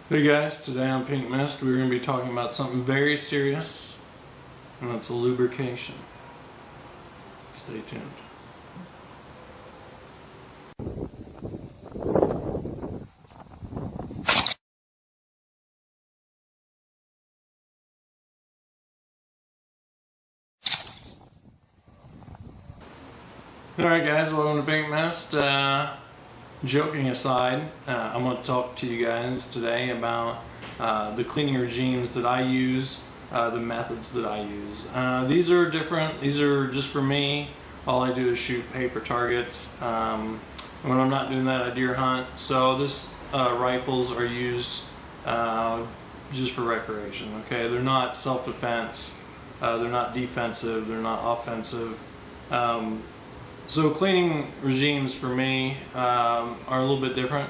Hey guys, today on Pink Mist we're going to be talking about something very serious, and that's lubrication. Stay tuned. Alright guys, welcome to Pink Mist. Joking aside, I'm going to talk to you guys today about the cleaning regimes that I use, the methods that I use. These are different. These are just for me. All I do is shoot paper targets. When I'm not doing that, I deer hunt. So this rifles are used just for recreation. Okay, they're not self-defense. They're not defensive. They're not offensive. So cleaning regimes for me are a little bit different.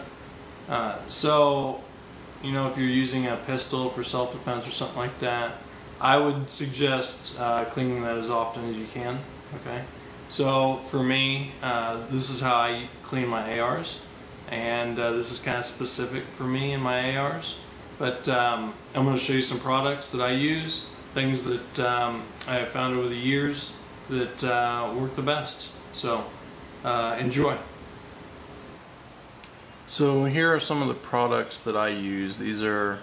So, you know, if you're using a pistol for self-defense or something like that, I would suggest cleaning that as often as you can. Okay. So for me, this is how I clean my ARs, and this is kind of specific for me and my ARs. But I'm going to show you some products that I use, things that I have found over the years that work the best. So enjoy. So here are some of the products that I use. These are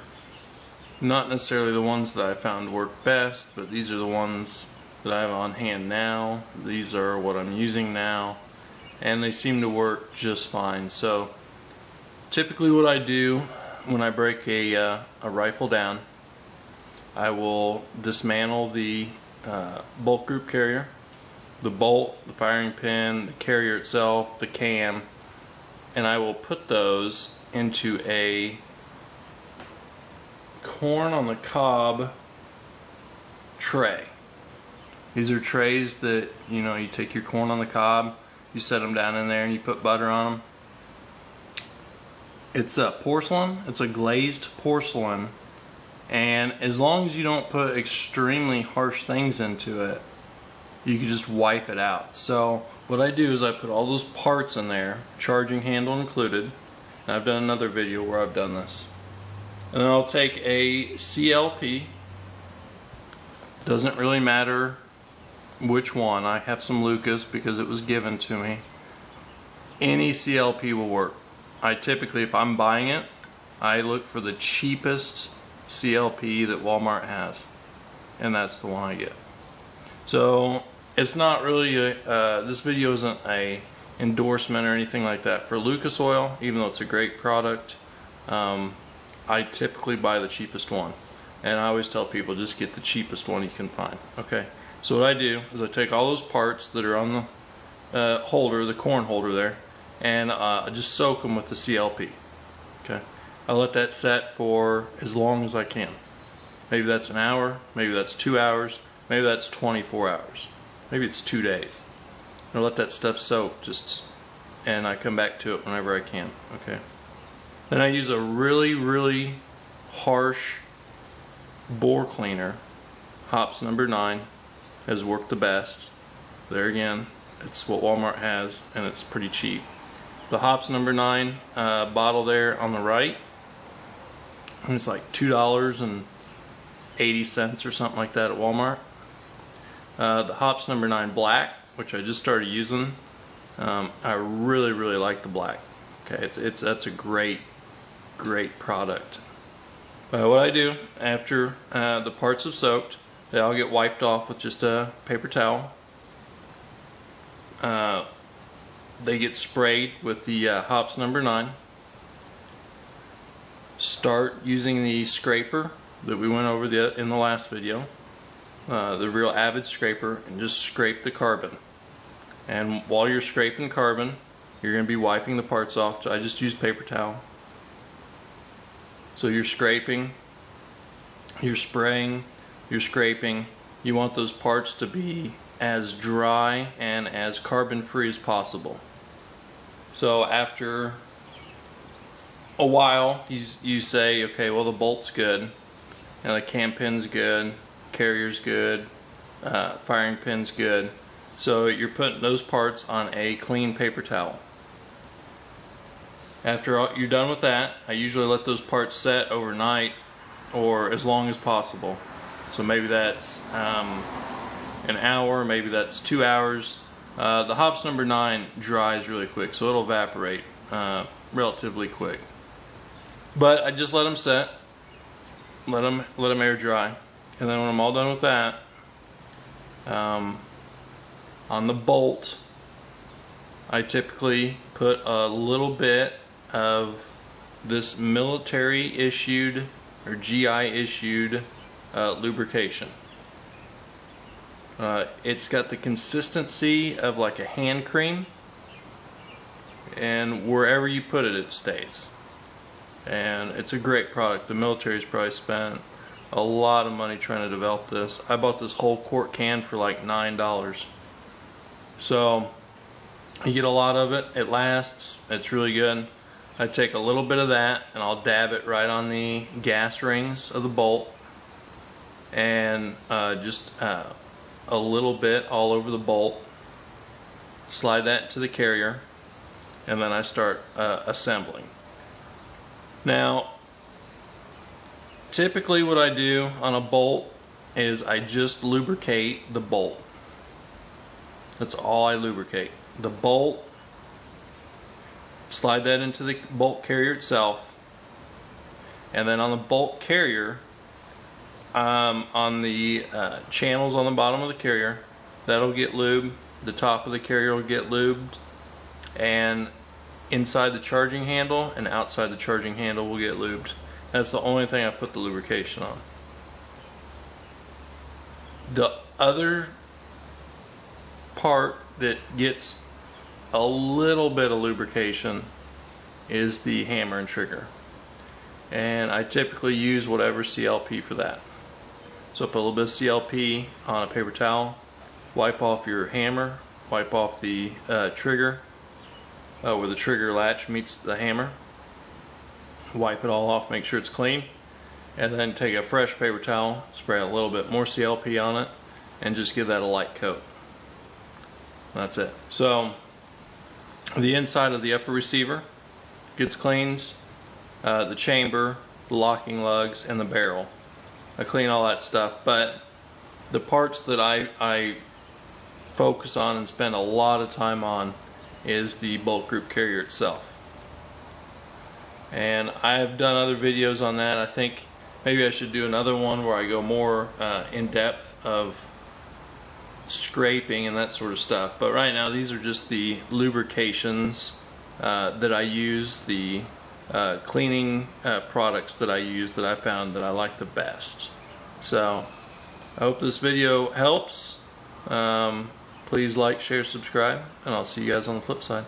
not necessarily the ones that I found work best, but these are the ones that I have on hand now. These are what I'm using now, and they seem to work just fine. So typically what I do when I break a rifle down, I will dismantle the bolt group carrier, the bolt, the firing pin, the carrier itself, the cam, and I will put those into a corn on the cob tray. These are trays that, you know, you take your corn on the cob, you set them down in there and you put butter on them. It's a porcelain, it's a glazed porcelain, and as long as you don't put extremely harsh things into it, you can just wipe it out. So what I do is I put all those parts in there, charging handle included, and I've done another video where I've done this. And then I'll take a CLP, doesn't really matter which one. I have some Lucas because it was given to me. Any CLP will work. I typically, if I'm buying it, I look for the cheapest CLP that Walmart has, and that's the one I get. So it's not really this video isn't a endorsement or anything like that for Lucas oil, even though it's a great product. I typically buy the cheapest one, and I always tell people just get the cheapest one you can find. Okay, so what I do is I take all those parts that are on the holder, the corn holder there, and I just soak them with the CLP. Okay, I let that set for as long as I can. Maybe that's an hour, maybe that's 2 hours, maybe that's 24 hours. Maybe it's 2 days. I let that stuff soak and I come back to it whenever I can. Okay. Then I use a really harsh bore cleaner. Hops number 9 has worked the best. There again, it's what Walmart has, and it's pretty cheap. The Hops number 9 bottle there on the right, and it's like $2.80 or something like that at Walmart. The Hops number 9 black, which I just started using, I really like the black. Okay, that's a great product. What I do after the parts have soaked, they all get wiped off with just a paper towel. They get sprayed with the Hops number 9. Start using the scraper that we went over in the last video, the real avid scraper, and just scrape the carbon. And while you're scraping carbon, you're going to be wiping the parts off. I just use paper towel. So you're scraping, you're spraying, you're scraping. You want those parts to be as dry and as carbon free as possible. So after a while, you say, okay, well, the bolt's good, and the cam pin's good, carrier's good, firing pin's good. So you're putting those parts on a clean paper towel. After you're done with that, I usually let those parts set overnight or as long as possible. So maybe that's an hour, maybe that's 2 hours. The hops number 9 dries really quick, so it'll evaporate relatively quick. But I just let them set, let them air dry, and then when I'm all done with that, on the bolt, I typically put a little bit of this military issued or GI issued lubrication. It's got the consistency of like a hand cream, and wherever you put it, it stays. And it's a great product. The military's probably spent a lot of money trying to develop this. I bought this whole quart can for like $9. So you get a lot of it. It lasts. It's really good. I take a little bit of that and I'll dab it right on the gas rings of the bolt, and just a little bit all over the bolt. Slide that to the carrier, and then I start assembling. Now, typically what I do on a bolt is I just lubricate the bolt. That's all I lubricate. The bolt, slide that into the bolt carrier itself, and then on the bolt carrier, on the channels on the bottom of the carrier, that'll get lubed. The top of the carrier will get lubed, and inside the charging handle and outside the charging handle will get lubed. That's the only thing I put the lubrication on. The other part that gets a little bit of lubrication is the hammer and trigger, and I typically use whatever CLP for that. So put a little bit of CLP on a paper towel, wipe off your hammer, wipe off the trigger where the trigger latch meets the hammer, wipe it all off, make sure it's clean, and then take a fresh paper towel, spray a little bit more CLP on it, and just give that a light coat. That's it. So the inside of the upper receiver gets cleaned, the chamber, the locking lugs, and the barrel. I clean all that stuff, but the parts that I focus on and spend a lot of time on is the bolt group carrier itself. And I have done other videos on that. I think maybe I should do another one where I go more in depth of scraping and that sort of stuff. But right now these are just the lubrications that I use, the cleaning products that I use that I found that I like the best. So I hope this video helps. Please like, share, subscribe, and I'll see you guys on the flip side.